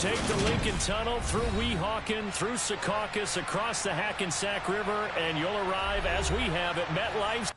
take the Lincoln Tunnel through Weehawken, through Secaucus, across the Hackensack River, and you'll arrive, as we have, at MetLife.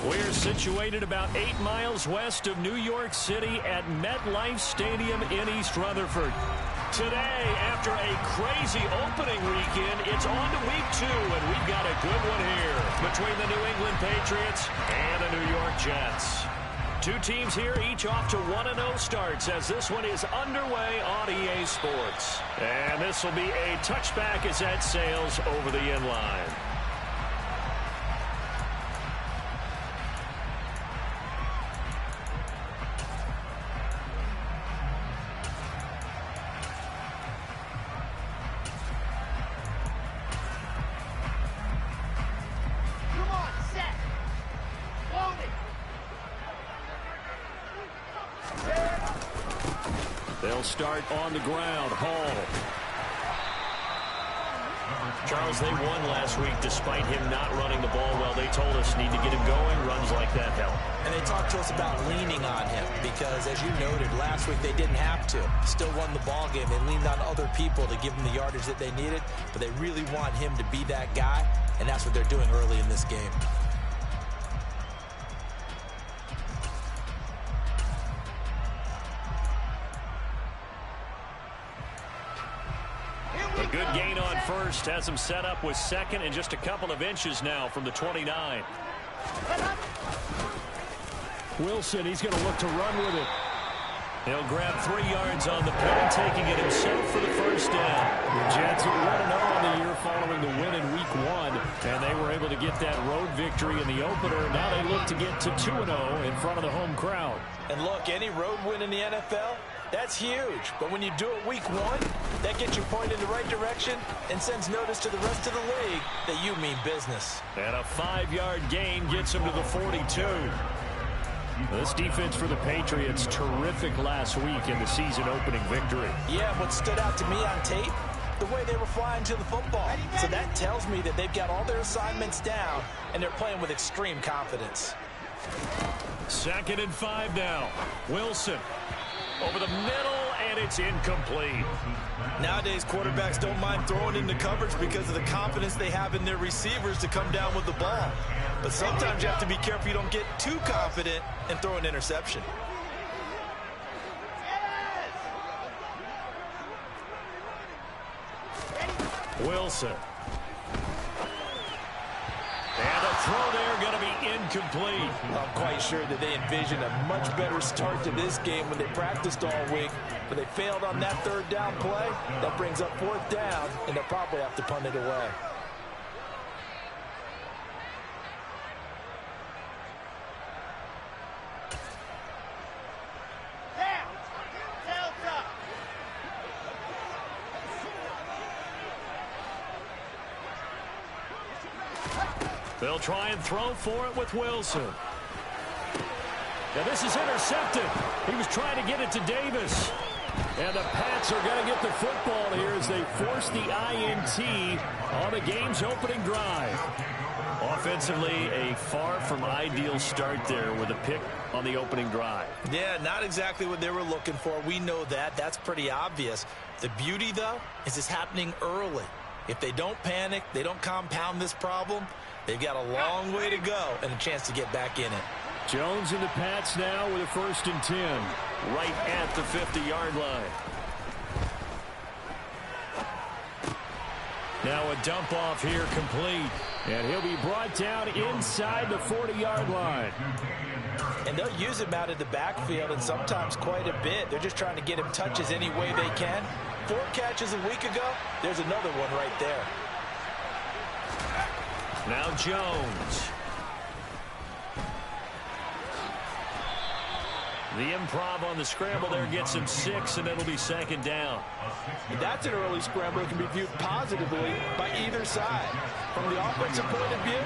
We're situated about 8 miles west of New York City at MetLife Stadium in East Rutherford. Today, after a crazy opening weekend, it's on to week 2, and we've got a good one here between the New England Patriots and the New York Jets. Two teams here, each off to 1-0 starts as this one is underway on EA Sports. And this will be a touchback as that sails over the end line. They'll start on the ground. Hall. Charles, they won last week despite him not running the ball well. They told us need to get him going. Runs like that help. And they talked to us about leaning on him because, as you noted, last week they didn't have to. Still won the ball game. They leaned on other people to give them the yardage that they needed, but they really want him to be that guy, and that's what they're doing early in this game. A good gain on first has him set up with second and just a couple of inches now from the 29. Wilson, he's going to look to run with it. He'll grab 3 yards on the play, taking it himself for the first down. The Jets are 1-0 on the year following the win in week 1, and they were able to get that road victory in the opener. Now they look to get to 2-0 in front of the home crowd. And look, any road win in the NFL, that's huge. But when you do it week 1, that gets you pointed in the right direction and sends notice to the rest of the league that you mean business. And a 5-yard gain gets him to the 42. This defense for the Patriots, terrific last week in the season-opening victory. Yeah, what stood out to me on tape, the way they were flying to the football. So that tells me that they've got all their assignments down, and they're playing with extreme confidence. 2nd and 5 now. Wilson over the middle, and it's incomplete. Nowadays, quarterbacks don't mind throwing into coverage because of the confidence they have in their receivers to come down with the ball. But sometimes you have to be careful you don't get too confident and throw an interception. Wilson. And a throw there going to be incomplete. I'm quite sure that they envisioned a much better start to this game when they practiced all week, but they failed on that 3rd down play. That brings up 4th down, and they'll probably have to punt it away. They'll try and throw for it with Wilson. Now this is intercepted. He was trying to get it to Davis. And the Pats are going to get the football here as they force the INT on the game's opening drive. Offensively, a far from ideal start there with a pick on the opening drive. Yeah, not exactly what they were looking for. We know that. That's pretty obvious. The beauty, though, is it's happening early. If they don't panic, they don't compound this problem, they've got a long way to go and a chance to get back in it. Jones and the Pats now with a 1st and 10, right at the 50-yard line. Now a dump off here complete, and he'll be brought down inside the 40-yard line. And they'll use him out of the backfield, and sometimes quite a bit. They're just trying to get him touches any way they can. 4 catches a week ago, there's another one right there. Now Jones. The improv on the scramble there gets him 6, and it'll be second down. That's an early scramble that can be viewed positively by either side. From the offensive point of view,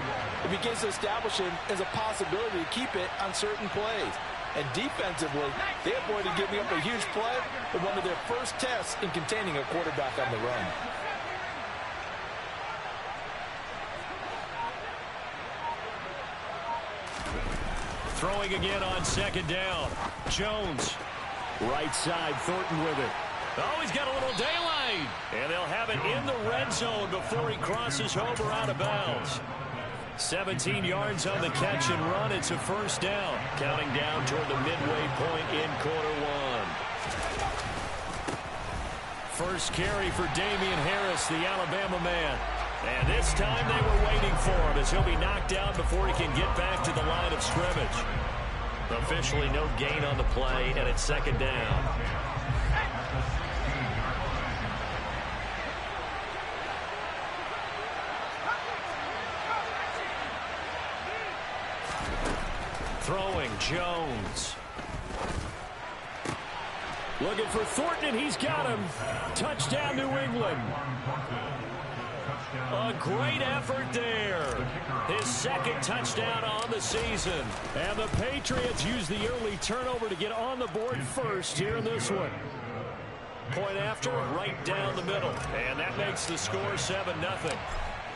it begins to establish it as a possibility to keep it on certain plays. And defensively, they avoided giving up a huge play with one of their first tests in containing a quarterback on the run. Throwing again on second down. Jones. Right side, Thornton with it. Oh, he's got a little daylight. And they'll have it in the red zone before he crosses over out of bounds. 17 yards on the catch and run. It's a first down. Counting down toward the midway point in quarter one. First carry for Damian Harris, the Alabama man. And this time they were waiting for him as he'll be knocked down before he can get back to the line of scrimmage. Officially no gain on the play, and it's second down. Throwing, Jones. Looking for Thornton, and he's got him. Touchdown, New England. A great effort there. His second touchdown on the season. And the Patriots use the early turnover to get on the board first here in this one. Point after, right down the middle. And that makes the score 7-0.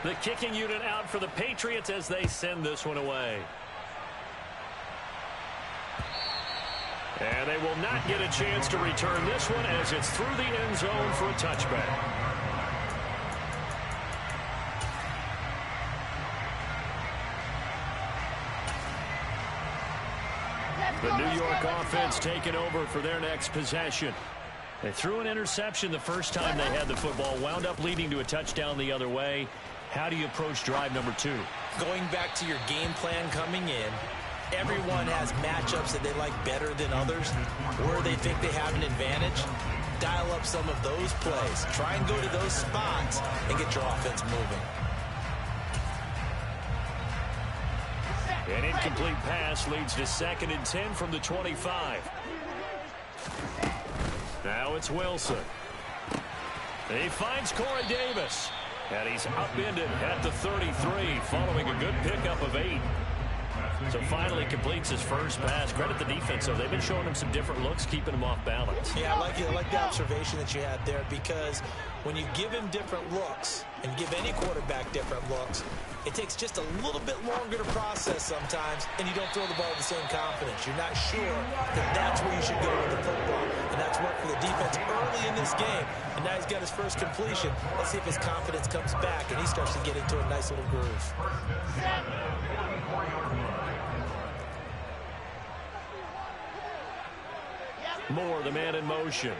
The kicking unit out for the Patriots as they send this one away. And they will not get a chance to return this one as it's through the end zone for a touchback. The New York offense taking over for their next possession. They threw an interception the first time they had the football, wound up leading to a touchdown the other way. How do you approach drive number 2? Going back to your game plan coming in, everyone has matchups that they like better than others, where they think they have an advantage. Dial up some of those plays. Try and go to those spots and get your offense moving. An incomplete pass leads to 2nd and 10 from the 25. Now it's Wilson. He finds Corey Davis. And he's upended at the 33 following a good pickup of 8. So finally completes his first pass. Credit the defense, though. They've been showing him some different looks, keeping him off balance. Yeah, I like the observation that you had there, because when you give him different looks and give any quarterback different looks, it takes just a little bit longer to process sometimes, and you don't throw the ball with the same confidence. You're not sure that that's where you should go with the football, and that's worked for the defense early in this game. And now he's got his first completion. Let's see if his confidence comes back and he starts to get into a nice little groove. Moore, the man in motion.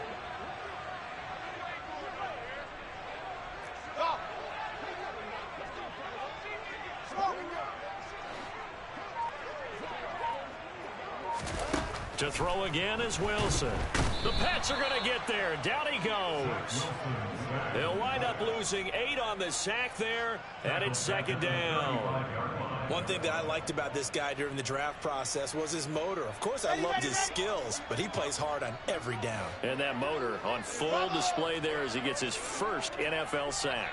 To throw again is Wilson. The Pats are going to get there. Down he goes. They'll wind up losing 8 on the sack there, and it's second down. One thing that I liked about this guy during the draft process was his motor. Of course, I loved his skills, but he plays hard on every down. And that motor on full display there as he gets his first NFL sack.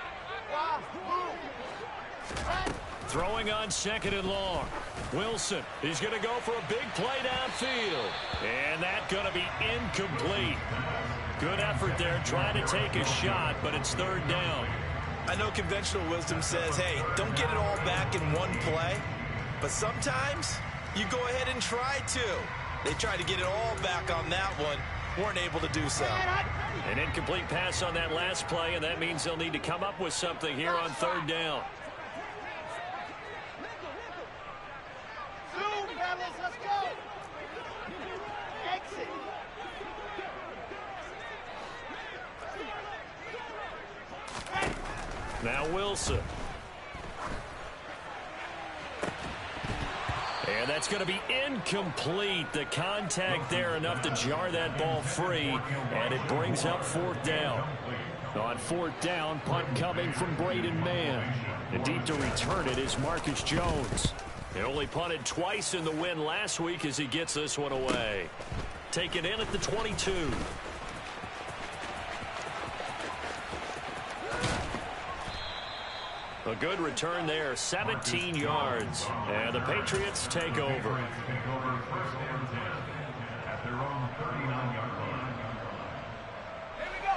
Throwing on 2nd and long. Wilson, he's going to go for a big play downfield. And that's going to be incomplete. Good effort there, trying to take a shot, but it's 3rd down. I know conventional wisdom says, hey, don't get it all back in one play. But sometimes you go ahead and try to. They tried to get it all back on that one. Weren't able to do so. An incomplete pass on that last play, and that means they'll need to come up with something here on 3rd down. Let's go. Exit. Now Wilson. And that's going to be incomplete. The contact there enough to jar that ball free, and it brings up 4th down. On fourth down, punt coming from Braden Mann. And deep to return it is Marcus Jones. He only punted twice in the win last week as he gets this one away. Taken in at the 22. A good return there, 17 yards. And the Patriots take over.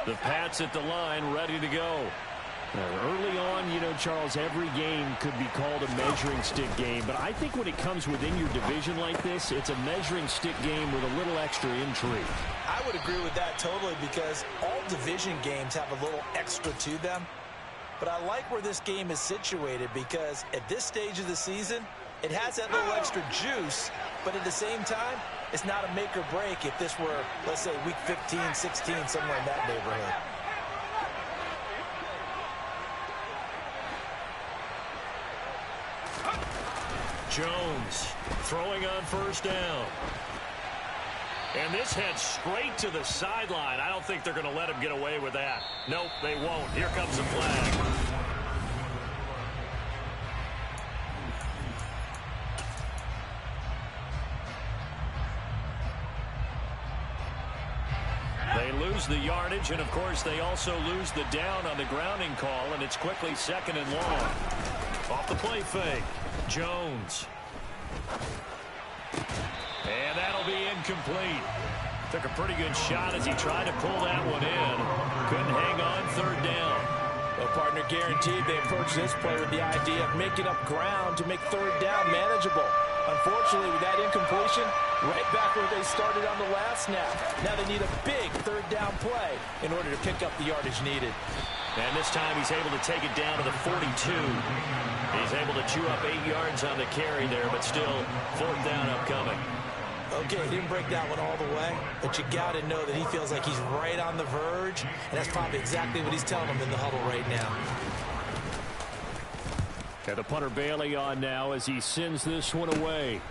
The Pats at the line, ready to go. Early on, you know, Charles, every game could be called a measuring stick game. But I think when it comes within your division like this, it's a measuring stick game with a little extra intrigue. I would agree with that totally because all division games have a little extra to them. But I like where this game is situated because at this stage of the season, it has that little extra juice. But at the same time, it's not a make or break if this were, let's say, week 15, 16, somewhere in that neighborhood. Jones throwing on first down. And this heads straight to the sideline. I don't think they're going to let him get away with that. Nope, they won't. Here comes the flag. They lose the yardage, and of course they also lose the down on the grounding call, and it's quickly second and long. Off the play fake, Jones. And that'll be incomplete. Took a pretty good shot as he tried to pull that one in. Couldn't hang on third down. Well, partner, guaranteed they approached this play with the idea of making up ground to make third down manageable. Unfortunately, with that incompletion, right back where they started on the last snap. Now they need a big third down play in order to pick up the yardage needed. And this time he's able to take it down to the 42. He's able to chew up 8 yards on the carry there, but still fourth down upcoming. Okay, he didn't break that one all the way, but you got to know that he feels like he's right on the verge, and that's probably exactly what he's telling them in the huddle right now. And the punter Bailey on now as he sends this one away.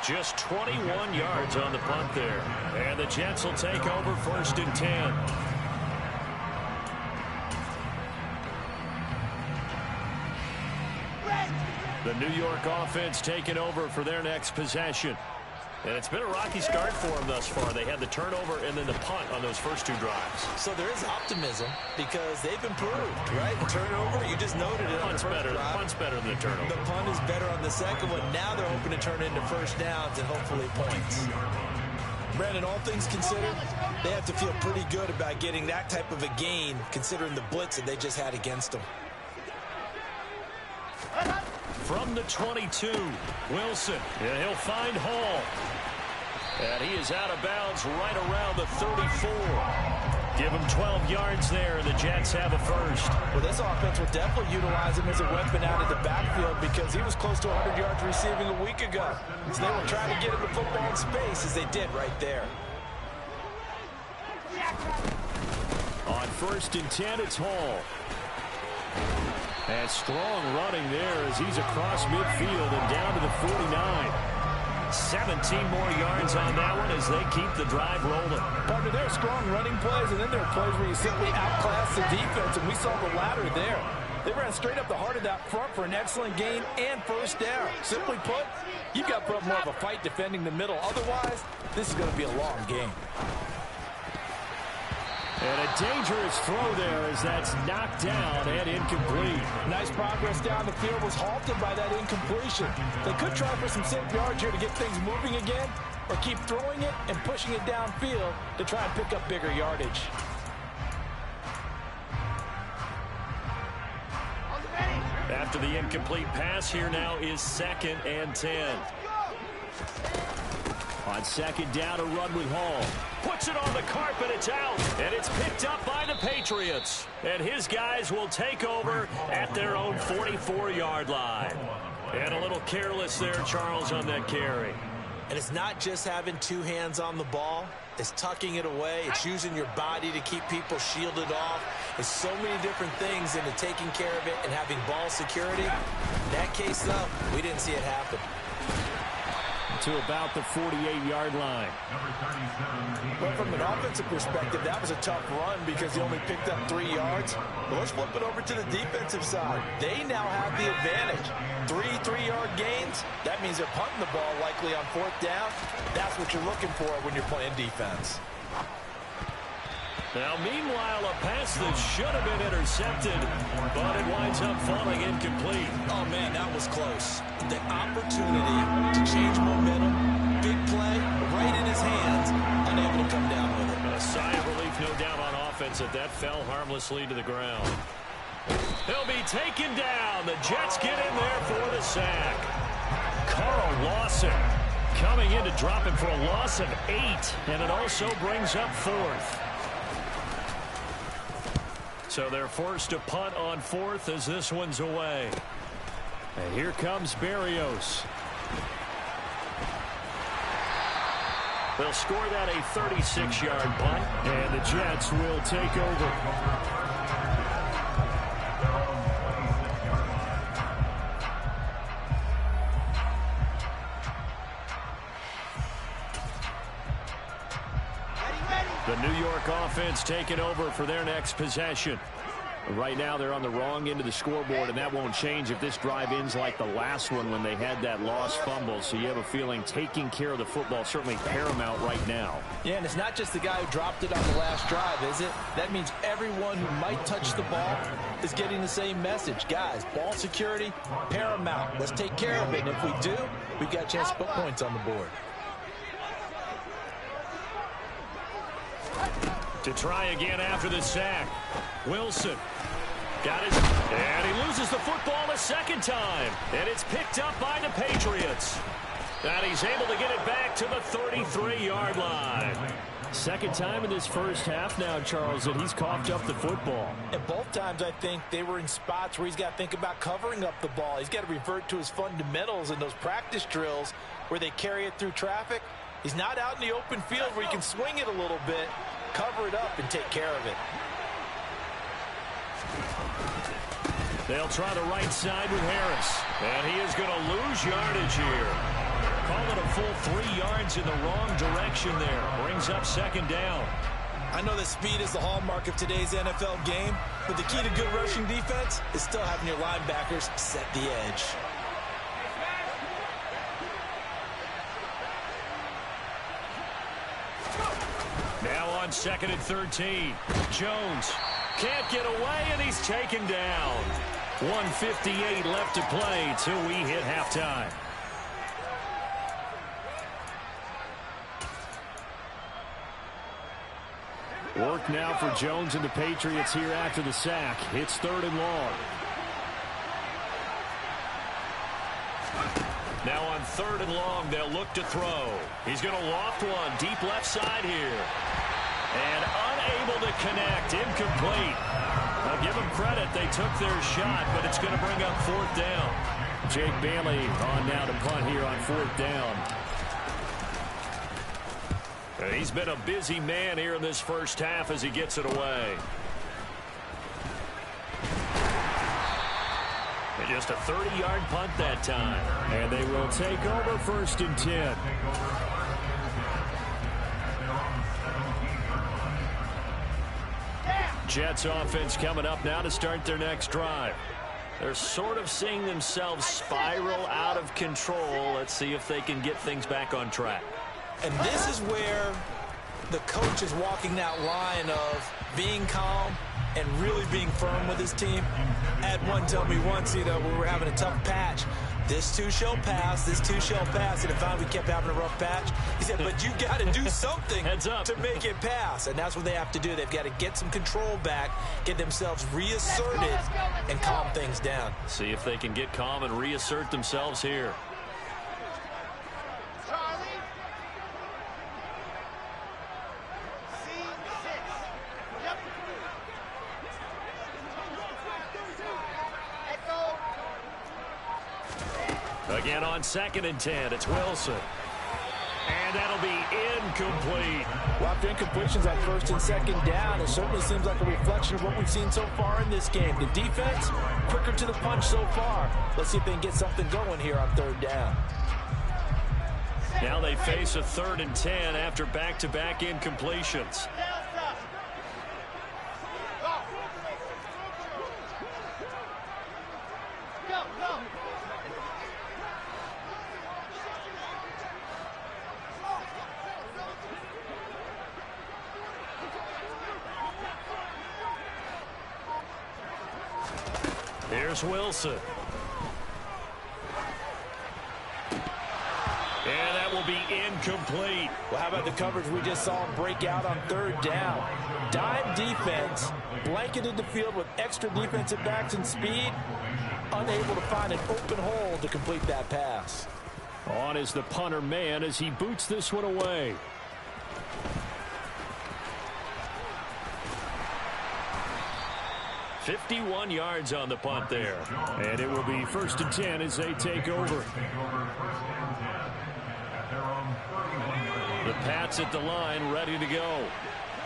Just 21 yards on the punt there. And the Jets will take over first and 10. The New York offense taking over for their next possession. And it's been a rocky start for them thus far. They had the turnover and then the punt on those first two drives. So there is optimism because they've improved, right? The turnover, you just noted it. Punt's better. Punt's better than the turnover. The punt is better on the second one. Now they're hoping to turn it into first downs and hopefully points. Brandon, all things considered, they have to feel pretty good about getting that type of a gain considering the blitz that they just had against them. From the 22, Wilson, and he'll find Hall. And he is out of bounds right around the 34. Give him 12 yards there, and the Jets have a first. Well, this offense will definitely utilize him as a weapon out of the backfield because he was close to 100 yards receiving a week ago. So they will try to get him the football in space as they did right there. On first and 10, it's Hall. And strong running there as he's across midfield and down to the 49. 17 more yards on that one as they keep the drive rolling. Partner, there are strong running plays, and then there are plays where you simply outclass the defense, and we saw the latter there. They ran straight up the heart of that front for an excellent gain and first down. Simply put, you've got to put up more of a fight defending the middle. Otherwise, this is going to be a long game. And a dangerous throw there as that's knocked down and incomplete. Nice progress down the field was halted by that incompletion. They could try for some safe yards here to get things moving again, or keep throwing it and pushing it downfield to try and pick up bigger yardage. After the incomplete pass, here now is second and 10. On second down, a run with Hall. Puts it on the carpet, it's out. And it's picked up by the Patriots. And his guys will take over at their own 44-yard line. And a little careless there, Charles, on that carry. And it's not just having two hands on the ball. It's tucking it away. It's using your body to keep people shielded off. There's so many different things into taking care of it and having ball security. In that case, though, we didn't see it happen. to about the 48-yard line. Well, from an offensive perspective, that was a tough run because he only picked up 3 yards. But let's flip it over to the defensive side. They now have the advantage. 3-3-yard gains. That means they're punting the ball likely on 4th down. That's what you're looking for when you're playing defense. Now, meanwhile, a pass that should have been intercepted, but it winds up falling incomplete. Oh, man, that was close. The opportunity to change momentum, big play, right in his hands, unable to come down with it. A sigh of relief, no doubt, on offense that fell harmlessly to the ground. He'll be taken down. The Jets get in there for the sack. Carl Lawson coming in to drop him for a loss of 8, and it also brings up 4th. So they're forced to punt on 4th as this one's away. And here comes Berrios. They'll score that a 36-yard punt, and the Jets will take over. The New York offense taking over for their next possession. Right now they're on the wrong end of the scoreboard, and that won't change if this drive ends like the last one when they had that lost fumble. So you have a feeling taking care of the football certainly paramount right now. Yeah, and it's not just the guy who dropped it on the last drive, is it? That means everyone who might touch the ball is getting the same message. Guys, ball security, paramount. Let's take care of it. And if we do, we've got a chance to put points on the board. To try again after the sack. Wilson got his, and he loses the football a second time. And it's picked up by the Patriots. And he's able to get it back to the 33-yard line. Second time in this first half now, Charles, that he's coughed up the football. And both times, I think, they were in spots where he's got to think about covering up the ball. He's got to revert to his fundamentals in those practice drills where they carry it through traffic. He's not out in the open field where he can swing it a little bit, cover it up, and take care of it. They'll try the right side with Harris. And he is going to lose yardage here. Call it a full 3 yards in the wrong direction there. Brings up second down. I know that speed is the hallmark of today's NFL game, but the key to good rushing defense is still having your linebackers set the edge. Now on 2nd and 13. Jones can't get away, and he's taken down. 1:58 left to play till we hit halftime. Work now for Jones and the Patriots here after the sack. It's 3rd and long. Now on 3rd and long, they'll look to throw. He's going to loft one deep left side here. And unable to connect. Incomplete. I'll give them credit. They took their shot, but it's going to bring up 4th down. Jake Bailey on now to punt here on 4th down. He's been a busy man here in this first half as he gets it away. And just a 30-yard punt that time. And they will take over 1st and 10. Jets offense coming up now to start their next drive. They're sort of seeing themselves spiral out of control. Let's see if they can get things back on track. And this is where the coach is walking that line of being calm and really being firm with his team. I had one tell me once, we were having a tough patch. This too shall pass, this too shall pass. And if we kept having a rough patch, he said, but you got to do something to make it pass. And that's what they have to do. They've got to get some control back, get themselves reasserted, and calm things down. See if they can get calm and reassert themselves here. Again on 2nd and 10, it's Wilson. And that'll be incomplete. Well, after incompletions on 1st and 2nd down, it certainly seems like a reflection of what we've seen so far in this game. The defense, quicker to the punch so far. Let's see if they can get something going here on 3rd down. Now they face a 3rd and 10 after back-to-back incompletions. Here's Wilson. And that will be incomplete. Well, how about the coverage we just saw him break out on 3rd down? Dime defense, blanketed the field with extra defensive backs and speed, unable to find an open hole to complete that pass. On is the punter man as he boots this one away. "51 yards on the punt there. And it will be 1st and 10 as they take over. The Pats at the line, ready to go.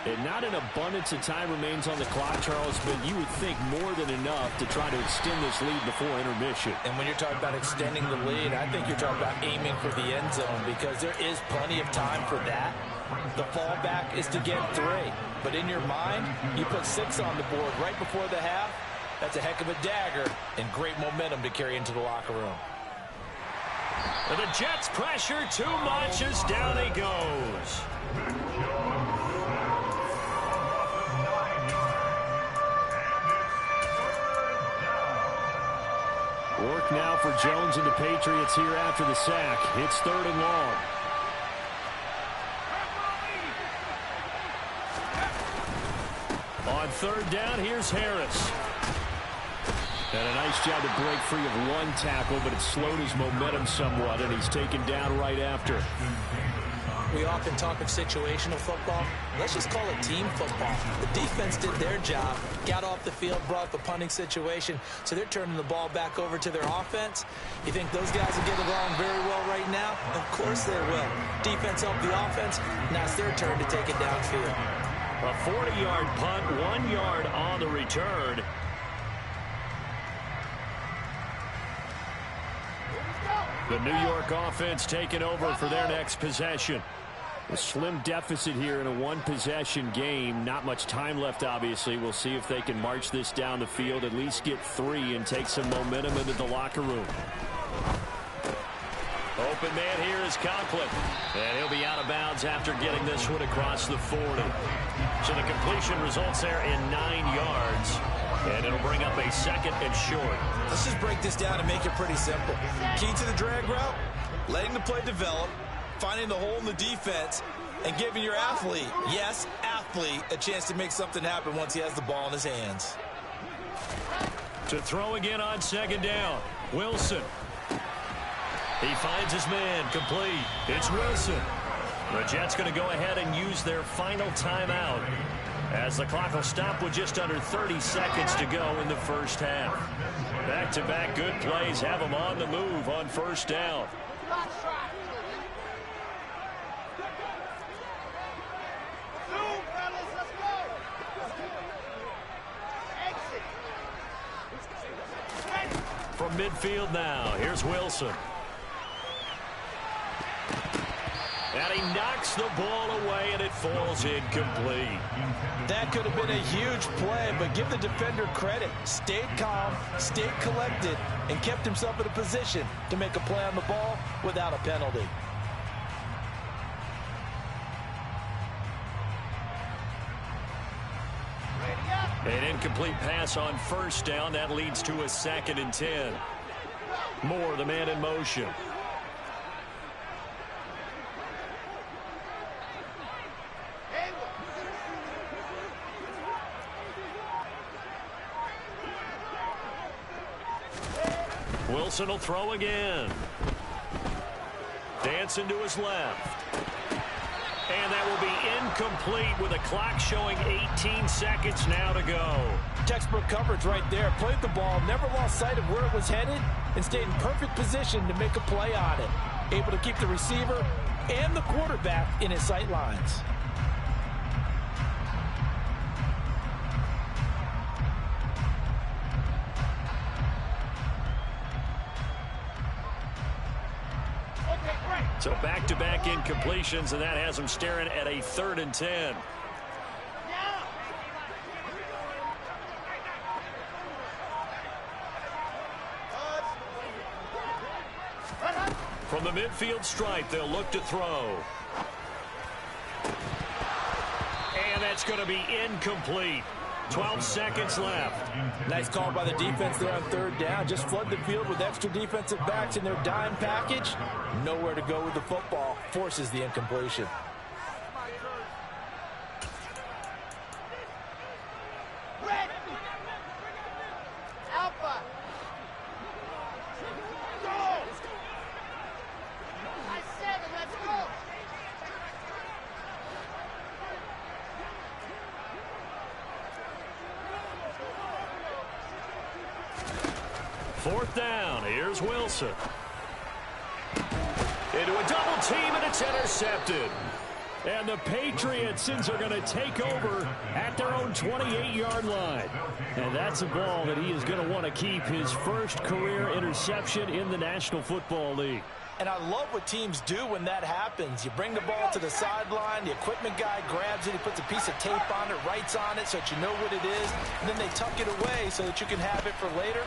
And not an abundance of time remains on the clock, Charles, but you would think more than enough to try to extend this lead before intermission. And when you're talking about extending the lead, I think you're talking about aiming for the end zone because there is plenty of time for that. The fallback is to get 3. But in your mind, you put 6 on the board right before the half. That's a heck of a dagger and great momentum to carry into the locker room. And the Jets pressure too much as down he goes. Work now for Jones and the Patriots here after the sack. It's 3rd and long. On 3rd down, here's Harris. And a nice job to break free of one tackle, but it slowed his momentum somewhat, and he's taken down right after. We often talk of situational football. Let's just call it team football. The defense did their job, got off the field, brought the punting situation, so they're turning the ball back over to their offense. You think those guys will get along very well right now? Of course they will. Defense helped the offense. Now it's their turn to take it downfield. A 40-yard punt, 1 yard on the return. The New York offense taking over for their next possession. A slim deficit here in a one-possession game. Not much time left, obviously. We'll see if they can march this down the field, at least get 3 and take some momentum into the locker room. Open man here is Conklin. And he'll be out of bounds after getting this one across the 40. So the completion results there in 9 yards. And it'll bring up a 2nd and short. Let's just break this down and make it pretty simple. Key to the drag route, letting the play develop, finding the hole in the defense, and giving your athlete, yes, athlete, a chance to make something happen once he has the ball in his hands. To throw again on 2nd down, Wilson. He finds his man, complete. It's Wilson. The Jets going to go ahead and use their final timeout, as the clock will stop with just under 30 seconds to go in the first half. Back-to-back good plays have them on the move on 1st down. From midfield now, here's Wilson. And he knocks the ball away, and it falls incomplete. That could have been a huge play, but give the defender credit. Stayed calm, stayed collected, and kept himself in a position to make a play on the ball without a penalty. An incomplete pass on 1st down. That leads to a 2nd and 10. Moore, the man in motion. Wilson will throw again. Dancing to his left. And that will be incomplete with a clock showing 18 seconds now to go. Textbook coverage right there. Played the ball, never lost sight of where it was headed, and stayed in perfect position to make a play on it. Able to keep the receiver and the quarterback in his sight lines. So back-to-back incompletions, and that has them staring at a 3rd and 10. From the midfield stripe, they'll look to throw. And that's going to be incomplete. 12 seconds left. Nice call by the defense there on 3rd down. Just flood the field with extra defensive backs in their dime package. Nowhere to go with the football. Forces the incompletion. Fourth down. Here's Wilson. Into a double team, and it's intercepted. And the Patriots are going to take over at their own 28-yard line. And that's a ball that he is going to want to keep, his first career interception in the National Football League. And I love what teams do when that happens. You bring the ball to the sideline, the equipment guy grabs it, he puts a piece of tape on it, writes on it so that you know what it is, and then they tuck it away so that you can have it for later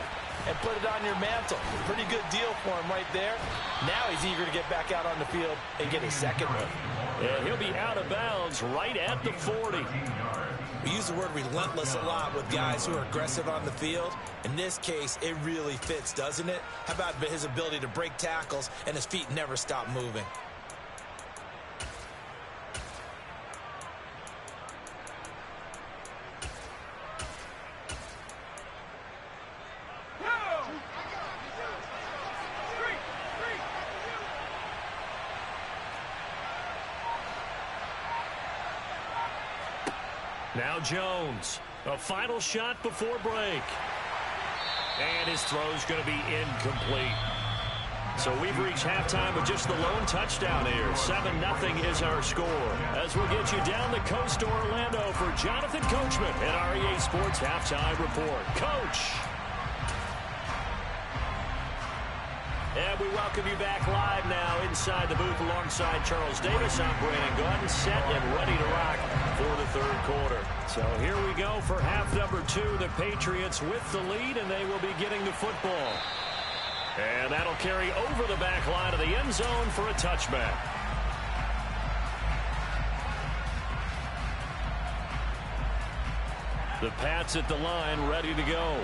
and put it on your mantle. Pretty good deal for him right there. Now he's eager to get back out on the field and get his second one. Yeah, he'll be out of bounds right at the 40. We use the word relentless a lot with guys who are aggressive on the field. In this case, it really fits, doesn't it? How about his ability to break tackles and his feet never stop moving? Now Jones, a final shot before break. And his throw's going to be incomplete. So we've reached halftime with just the lone touchdown here. 7-0 is our score. As we'll get you down the coast to Orlando for Jonathan Coachman at REA Sports Halftime Report. Coach! And we welcome you back live now inside the booth alongside Charles Davis. I'm Brandon Gordon, set and ready to rock for the 3rd quarter. So here we go for half number 2. The Patriots with the lead, and they will be getting the football. And that'll carry over the back line of the end zone for a touchback. The Pats at the line, ready to go.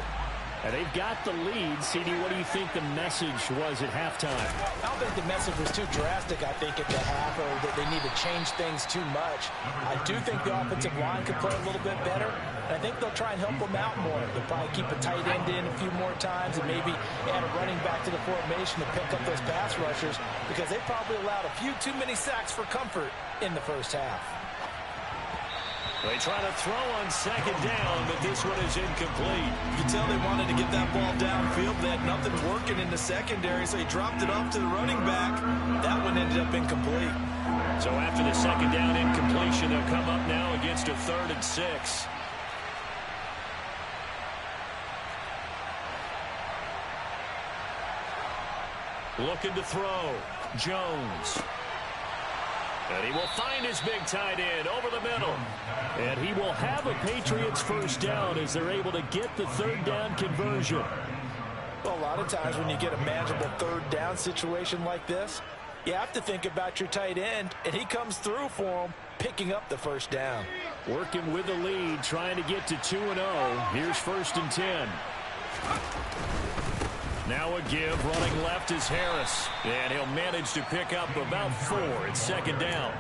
And they've got the lead. CD, what do you think the message was at halftime? I don't think the message was too drastic, I think, at the half, or that they need to change things too much. I do think the offensive line could play a little bit better, and I think they'll try and help them out more. They'll probably keep a tight end in a few more times and maybe add a running back to the formation to pick up those pass rushers, because they probably allowed a few too many sacks for comfort in the first half. They try to throw on 2nd down, but this one is incomplete. You can tell they wanted to get that ball downfield. They had nothing working in the secondary, so he dropped it off to the running back. That one ended up incomplete. So after the 2nd down incompletion, they'll come up now against a 3rd and 6. Looking to throw. Jones. And he will find his big tight end over the middle. And he will have a Patriots first down as they're able to get the 3rd down conversion. Well, a lot of times when you get a manageable 3rd down situation like this, you have to think about your tight end, and he comes through for him, picking up the 1st down. Working with the lead, trying to get to 2-0. Here's 1st and 10. Now a give, running left is Harris. And he'll manage to pick up about 4. It's 2nd down.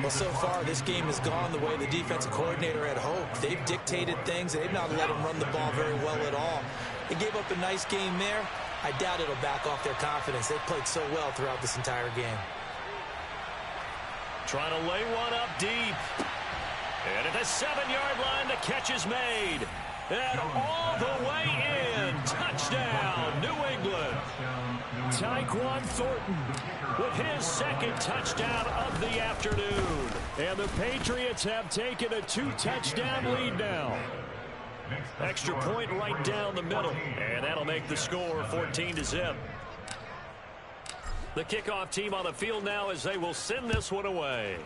Well, so far, this game has gone the way the defensive coordinator had hoped. They've dictated things. They've not let him run the ball very well at all. They gave up a nice game there. I doubt it'll back off their confidence. They've played so well throughout this entire game. Trying to lay one up deep. And at the 7-yard line, the catch is made. And all the way in. Touchdown, New England. Tyquan Thornton with his 2nd touchdown of the afternoon. And the Patriots have taken a 2-touchdown lead now. Extra point right down the middle. And that'll make the score 14-0. The kickoff team on the field now as they will send this one away.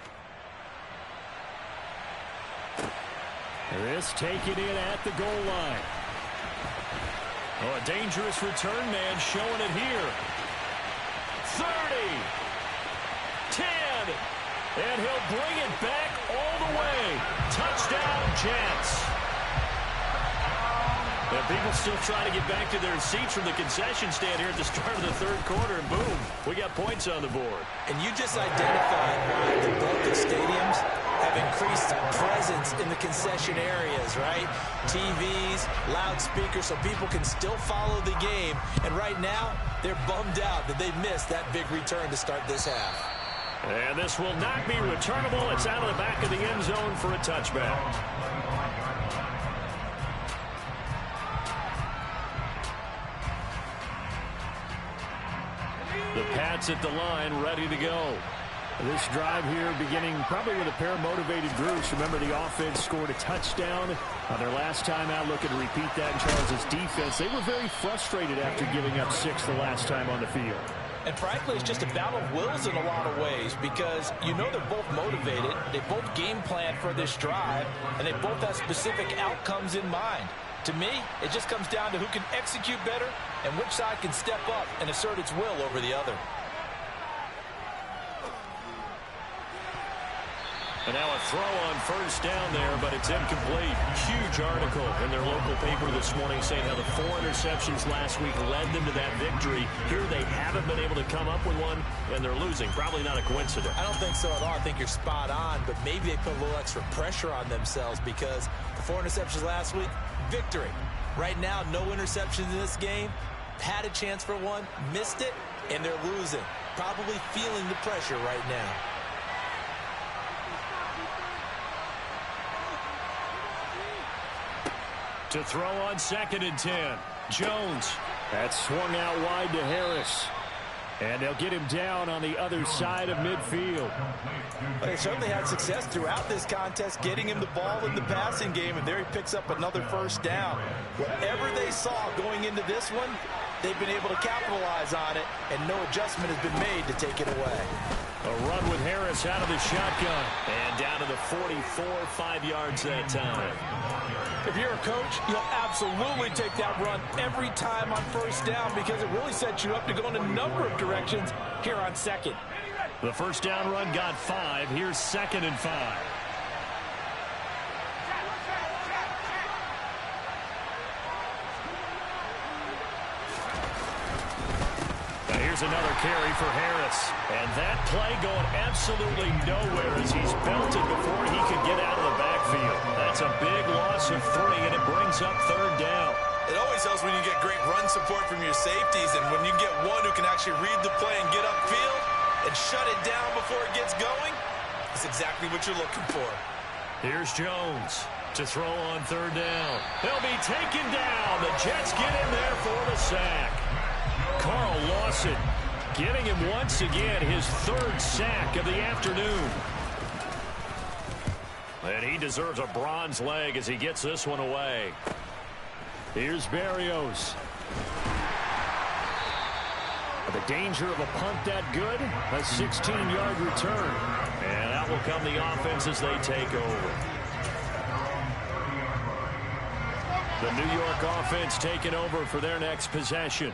This taken in at the goal line. Oh, a dangerous return man showing it here. 30. 10. And he'll bring it back all the way. Touchdown, Jets. And people still trying to get back to their seats from the concession stand here at the start of the third quarter, and boom, we got points on the board. And you just identified why the bulk of stadiums have increased presence in the concession areas, right? TVs, loudspeakers, so people can still follow the game. And right now, they're bummed out that they missed that big return to start this half. And this will not be returnable. It's out of the back of the end zone for a touchback. The Pats at the line, ready to go. This drive here beginning probably with a pair of motivated groups. Remember, the offense scored a touchdown on their last time out. Looking to repeat that in Charles' defense. They were very frustrated after giving up 6 the last time on the field. And frankly, it's just a battle of wills in a lot of ways because you know they're both motivated. They both game plan for this drive, and they both have specific outcomes in mind. To me, it just comes down to who can execute better and which side can step up and assert its will over the other. And now a throw on first down there, but it's incomplete. Huge article in their local paper this morning saying how the 4 interceptions last week led them to that victory. Here they haven't been able to come up with one, and they're losing. Probably not a coincidence. I don't think so at all. I think you're spot on, but maybe they put a little extra pressure on themselves because the 4 interceptions last week, victory. Right now, no interceptions in this game. Had a chance for one, missed it, and they're losing. Probably feeling the pressure right now. To throw on 2nd and 10. Jones. That's swung out wide to Harris. And they'll get him down on the other side of midfield. Well, they certainly had success throughout this contest, getting him the ball in the passing game, and there he picks up another first down. Whatever they saw going into this one, they've been able to capitalize on it, and no adjustment has been made to take it away. A run with Harris out of the shotgun. And down to the 44, 5 yards that time. If you're a coach, you'll absolutely take that run every time on first down because it really sets you up to go in a number of directions here on 2nd. The first down run got 5. Here's 2nd and 5. Now here's another carry for Harris. And that play going absolutely nowhere as he's belted before he could get out of the backfield. That's a big loss of 3, and it brings up 3rd down. It always helps when you get great run support from your safeties, and when you get one who can actually read the play and get upfield and shut it down before it gets going, that's exactly what you're looking for. Here's Jones to throw on 3rd down. He'll be taken down. The Jets get in there for the sack. Carl Lawson getting him once again his 3rd sack of the afternoon. And he deserves a bronze leg as he gets this one away. Here's Berrios. The danger of a punt that good? A 16-yard return. And out will come the offense as they take over. The New York offense taking over for their next possession.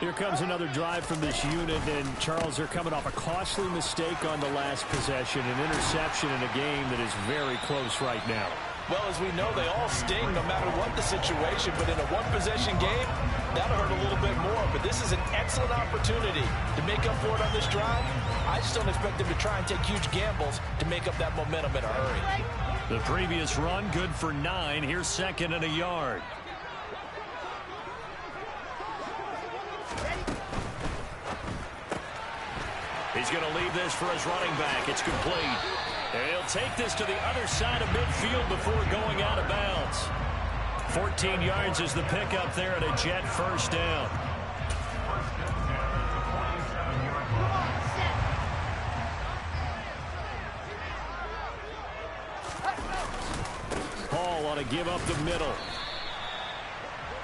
Here comes another drive from this unit, and Charles, they're coming off a costly mistake on the last possession, an interception in a game that is very close right now. Well, as we know, they all sting no matter what the situation, but in a one-possession game, that'll hurt a little bit more. But this is an excellent opportunity to make up for it on this drive. I just don't expect them to try and take huge gambles to make up that momentum in a hurry. The previous run, good for 9. Here's 2nd and a yard. He's going to leave this for his running back. It's complete. And he'll take this to the other side of midfield before going out of bounds. 14 yards is the pickup there at a Jet first down. Paul ought to give up the middle.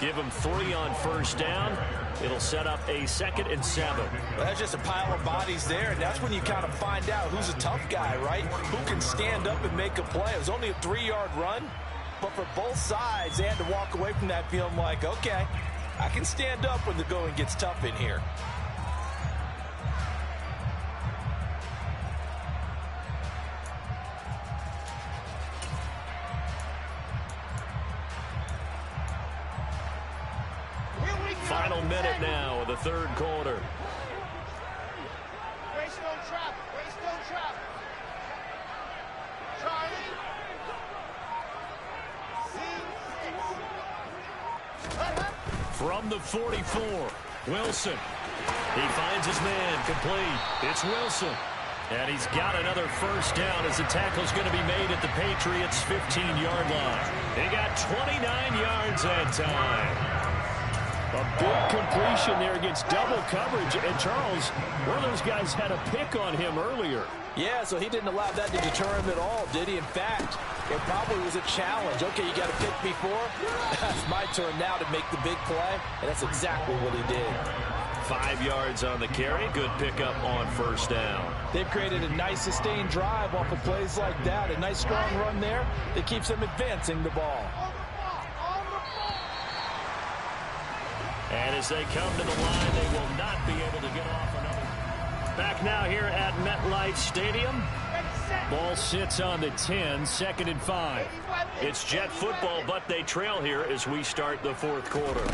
Give him 3 on first down. It'll set up a 2nd and 7. Well, that's just a pile of bodies there, and that's when you kind of find out who's a tough guy, right? Who can stand up and make a play. It was only a 3-yard run, but for both sides, they had to walk away from that feeling like, okay, I can stand up when the going gets tough in here. Final minute now of the third quarter. Waste no trap. Waste no trap. Charlie. From the 44, Wilson. He finds his man complete. It's Wilson. And he's got another first down as the tackle's going to be made at the Patriots' 15-yard line. He got 29 yards that time. A big completion there against double coverage. And Charles, one of those guys had a pick on him earlier. Yeah, so he didn't allow that to deter him at all, did he? In fact, it probably was a challenge. Okay, you got a pick before. It's my turn now to make the big play. And that's exactly what he did. 5 yards on the carry. Good pickup on first down. They've created a nice sustained drive off of plays like that. A nice strong run there that keeps them advancing the ball. And as they come to the line, they will not be able to get off another. Back now here at MetLife Stadium. Ball sits on the 10, 2nd and 5. It's Jet football, but they trail here as we start the fourth quarter.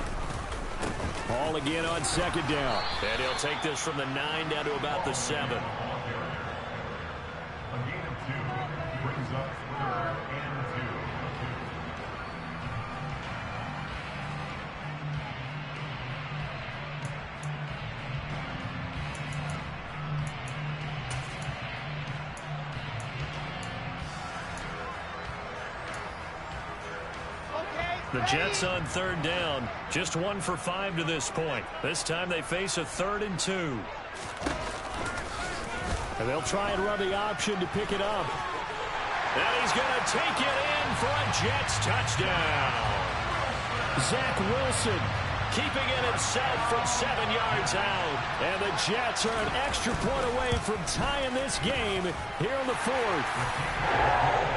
Ball again on 2nd down. And he'll take this from the 9 down to about the 7. The Jets on 3rd down. Just 1 for 5 to this point. This time they face a 3rd and 2. And they'll try and run the option to pick it up. And he's going to take it in for a Jets touchdown. Zach Wilson keeping it himself from 7 yards out. And the Jets are an extra point away from tying this game here in the 4th.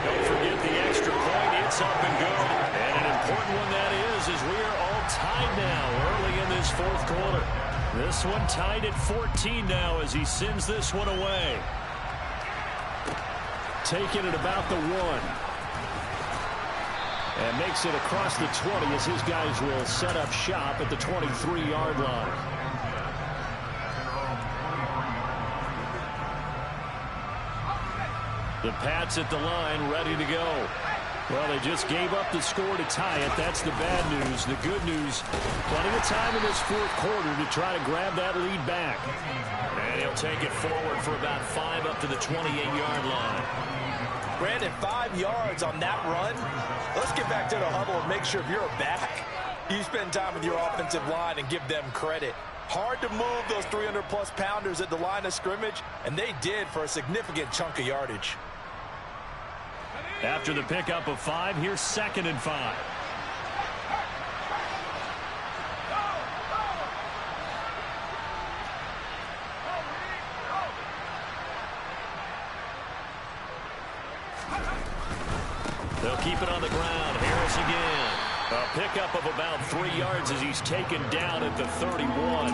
Don't forget the extra point. It's up and good. And an important one that is we are all tied now early in this 4th quarter. This one tied at 14 now as he sends this one away. Taking it about the 1. And makes it across the 20 as his guys will set up shop at the 23-yard line. The Pats at the line ready to go. Well, they just gave up the score to tie it. That's the bad news. The good news, plenty of time in this 4th quarter to try to grab that lead back. And he'll take it forward for about 5 up to the 28-yard line. Brandon, 5 yards on that run. Let's get back to the huddle and make sure if you're back, you spend time with your offensive line and give them credit. Hard to move those 300-plus pounders at the line of scrimmage, and they did for a significant chunk of yardage. After the pickup of 5, here's 2nd and 5. They'll keep it on the ground. Harris again. A pickup of about 3 yards as he's taken down at the 31.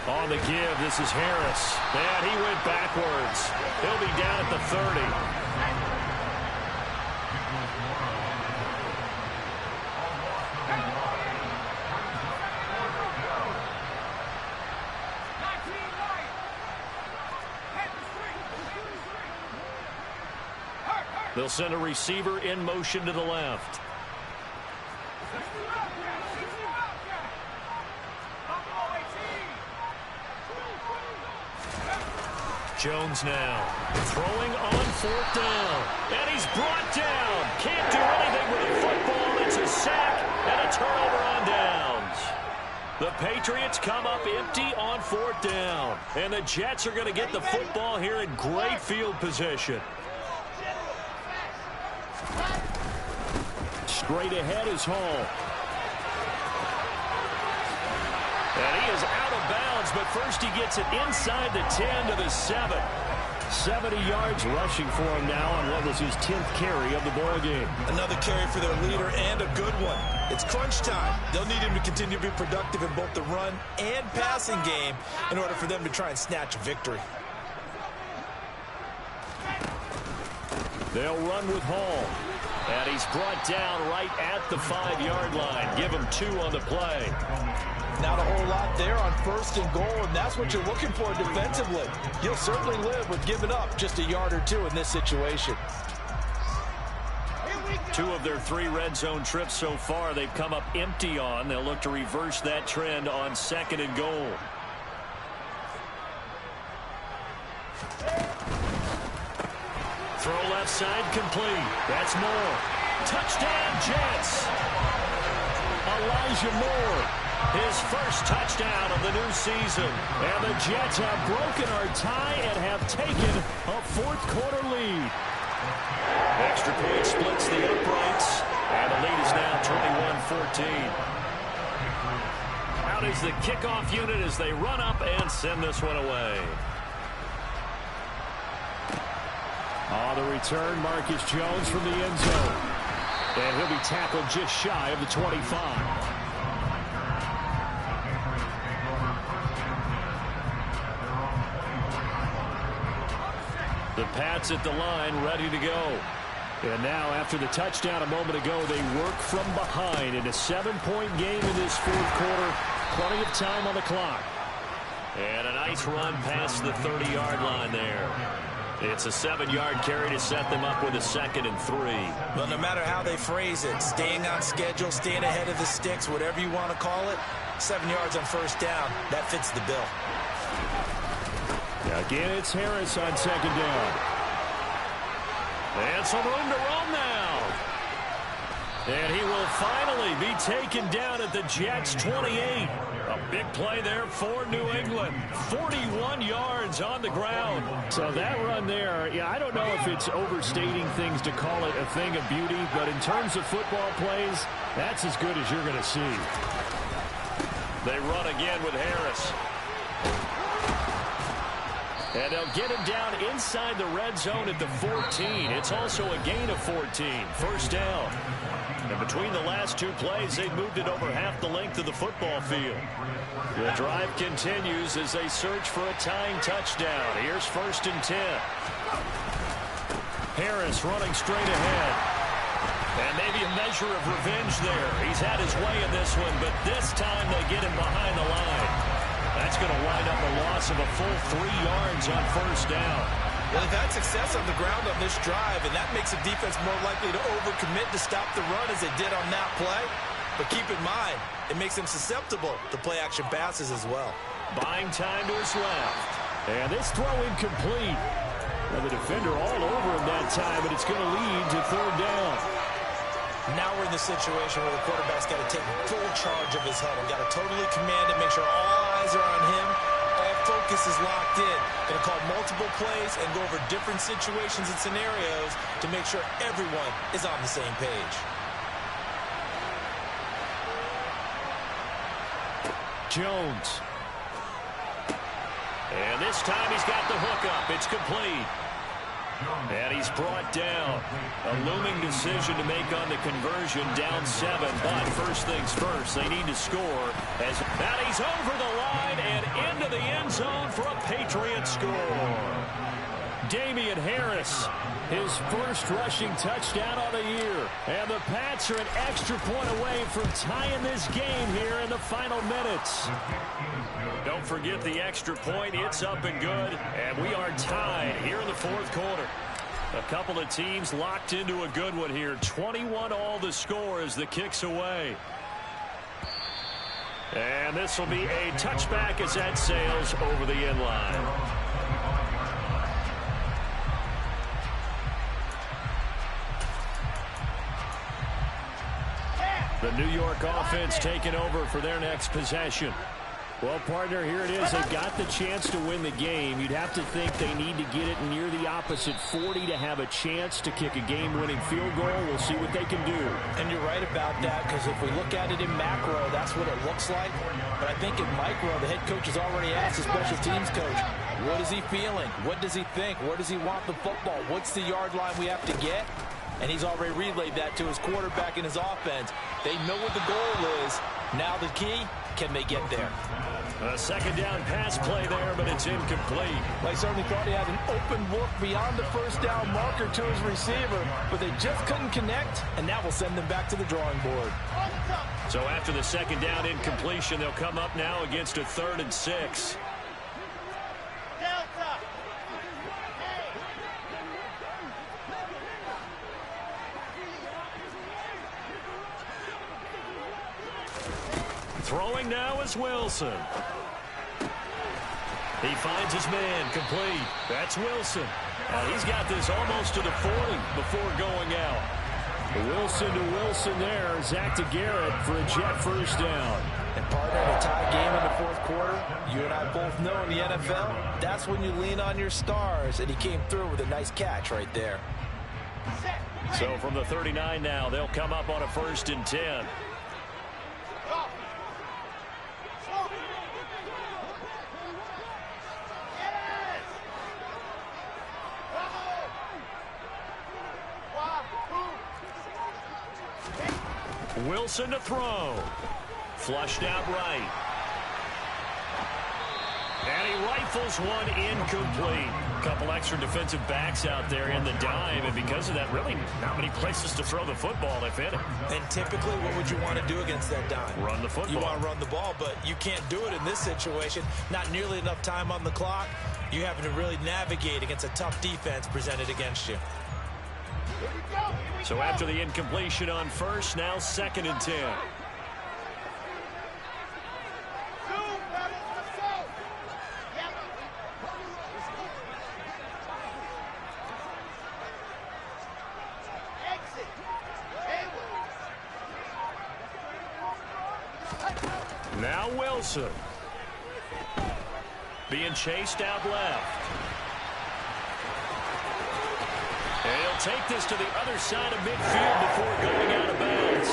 On the give, this is Harris. And he went backwards. He'll be down at the 30. They'll send a receiver in motion to the left. Jones now throwing on 4th down. And he's brought down. Can't do anything with the football. It's a sack and a turnover on downs. Patriots come up empty on 4th down. And the Jets are going to get the football here in great field position. Straight ahead is Hall. And he is out of bounds, but first he gets it inside the 10 to the 7. 70 yards rushing for him now on what was his 10th carry of the ball game. Another carry for their leader and a good one. It's crunch time. They'll need him to continue to be productive in both the run and passing game in order for them to try and snatch a victory. They'll run with Hall. And he's brought down right at the 5-yard line. Give him 2 on the play. Not a whole lot there on 1st and goal, and that's what you're looking for defensively. You'll certainly live with giving up just a yard or 2 in this situation. 2 of their 3 red zone trips so far they've come up empty on. They'll look to reverse that trend on 2nd and goal. Throw left side complete. That's Moore. Touchdown Jets. Elijah Moore. His first touchdown of the new season. And the Jets have broken our tie and have taken a 4th quarter lead. Extra point splits the uprights. And the lead is now 21-14. Out is the kickoff unit as they run up and send this one away. On the return, Marcus Jones from the end zone. And he'll be tackled just shy of the 25. The Pats at the line, ready to go. And now, after the touchdown a moment ago, they work from behind in a 7-point game in this 4th quarter. Plenty of time on the clock. And a nice run past the 30-yard line there. It's a 7-yard carry to set them up with a 2nd and 3. Well, no matter how they phrase it, staying on schedule, staying ahead of the sticks, whatever you want to call it, 7 yards on 1st down, that fits the bill. Again, it's Harris on 2nd down. And some room to roam now. And he will finally be taken down at the Jets' 28. A big play there for New England. 41 yards on the ground. So that run there, yeah, I don't know if it's overstating things to call it a thing of beauty, but in terms of football plays, that's as good as you're going to see. They run again with Harris. And they'll get him down inside the red zone at the 14. It's also a gain of 14. 1st down. And between the last 2 plays, they've moved it over half the length of the football field. The drive continues as they search for a tying touchdown. Here's 1st and 10. Harris running straight ahead. And maybe a measure of revenge there. He's had his way in this one, but this time they get him behind the line. That's going to wind up a loss of a full 3 yards on 1st down. Well, they've had success on the ground on this drive, and that makes the defense more likely to overcommit to stop the run as they did on that play. But keep in mind, it makes them susceptible to play-action passes as well. Buying time to his left. And this throw incomplete. Well, the defender all over him that time, but it's going to lead to 3rd down. Now we're in the situation where the quarterback's got to take full charge of his huddle. Got to totally command it, make sure all eyes are on him. All focus is locked in. Going to call multiple plays and go over different situations and scenarios to make sure everyone is on the same page. Jones. And this time he's got the hook up. It's complete. And he's brought down. A looming decision to make on the conversion, down 7. But first things first, they need to score. As that he's over the line and into the end zone for a Patriot score. Damian Harris, his first rushing touchdown of the year. And the Pats are an extra point away from tying this game here in the final minutes. Don't forget the extra point. It's up and good. And we are tied here in the 4th quarter. A couple of teams locked into a good one here. 21 all the score as the kick's away. And this will be a touchback as that sails over the end line. The New York offense taking over for their next possession. Well, partner, here it is. They've got the chance to win the game. You'd have to think they need to get it near the opposite 40 to have a chance to kick a game-winning field goal. We'll see what they can do. And you're right about that, because if we look at it in macro, that's what it looks like. But I think in micro, the head coach has already asked the special teams coach, what is he feeling? What does he think? Where does he want the football? What's the yard line we have to get? And he's already relayed that to his quarterback and his offense. They know what the goal is. Now the key, can they get there? A second down pass play there, but it's incomplete. I certainly thought he had an open look beyond the first down marker to his receiver, but they just couldn't connect, and that will send them back to the drawing board. So after the second down incompletion, they'll come up now against a 3rd and 6. Throwing now is Wilson. He finds his man, complete. That's Wilson. He's got this almost to the 40 before going out. Wilson to Wilson there. Zach to Garrett for a jet first down. And partner, in a tie game in the 4th quarter, you and I both know in the NFL, that's when you lean on your stars, and he came through with a nice catch right there. So from the 39 now, they'll come up on a 1st and 10. Wilson to throw. Flushed out right. And he rifles one incomplete. A couple extra defensive backs out there in the dime, and because of that, really not many places to throw the football if any. And typically, what would you want to do against that dime? Run the football. You want to run the ball, but you can't do it in this situation. Not nearly enough time on the clock. You having to really navigate against a tough defense presented against you. So after the incompletion on 1st, now 2nd and 10. Now Wilson. Being chased out left. And he'll take this to the other side of midfield before going out of bounds.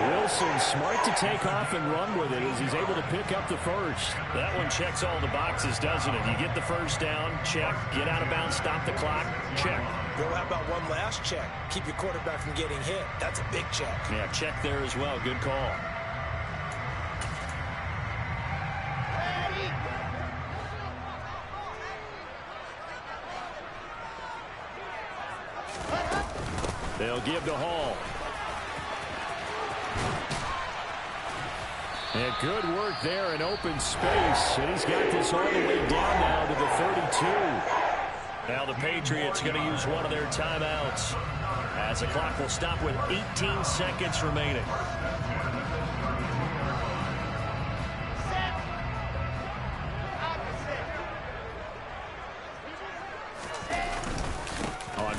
Wilson smart to take off and run with it as he's able to pick up the first. That one checks all the boxes, doesn't it? You get the first down, check. Get out of bounds, stop the clock, check. Well, how about one last check? Keep your quarterback from getting hit. That's a big check. Yeah, check there as well. Good call. They'll give to Hall. And good work there in open space. And he's got this all the way down now to the 32. Now the Patriots going to use one of their timeouts, as the clock will stop with 18 seconds remaining.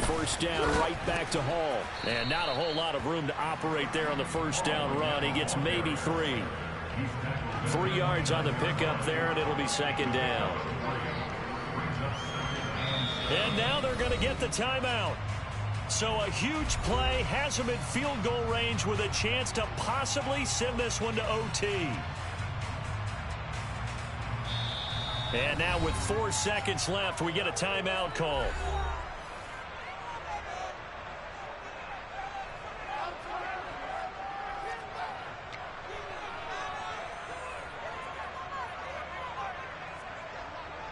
First down, right back to Hall. And not a whole lot of room to operate there on the first down run. He gets maybe 3. 3 yards on the pickup there, and it'll be 2nd down. And now they're going to get the timeout. So a huge play has him in field goal range with a chance to possibly send this one to OT. And now with 4 seconds left, we get a timeout call.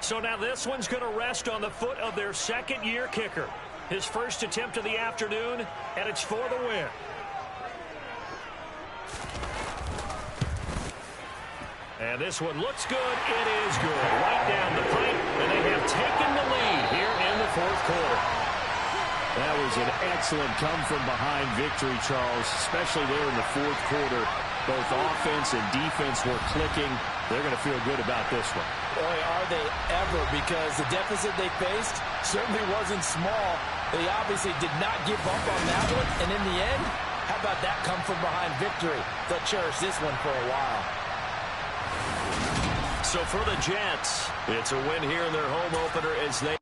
So now this one's going to rest on the foot of their 2nd-year kicker. His first attempt of the afternoon, and it's for the win. And this one looks good. It is good. Right down the pipe, and they have taken the lead here in the 4th quarter. That was an excellent come-from-behind victory, Charles, especially there in the 4th quarter. Both offense and defense were clicking. They're going to feel good about this one. Boy, are they ever, because the deficit they faced certainly wasn't small. They obviously did not give up on that one, and in the end, How about that come-from-behind victory? They'll cherish this one for a while. So for the Jets, it's a win here in their home opener as they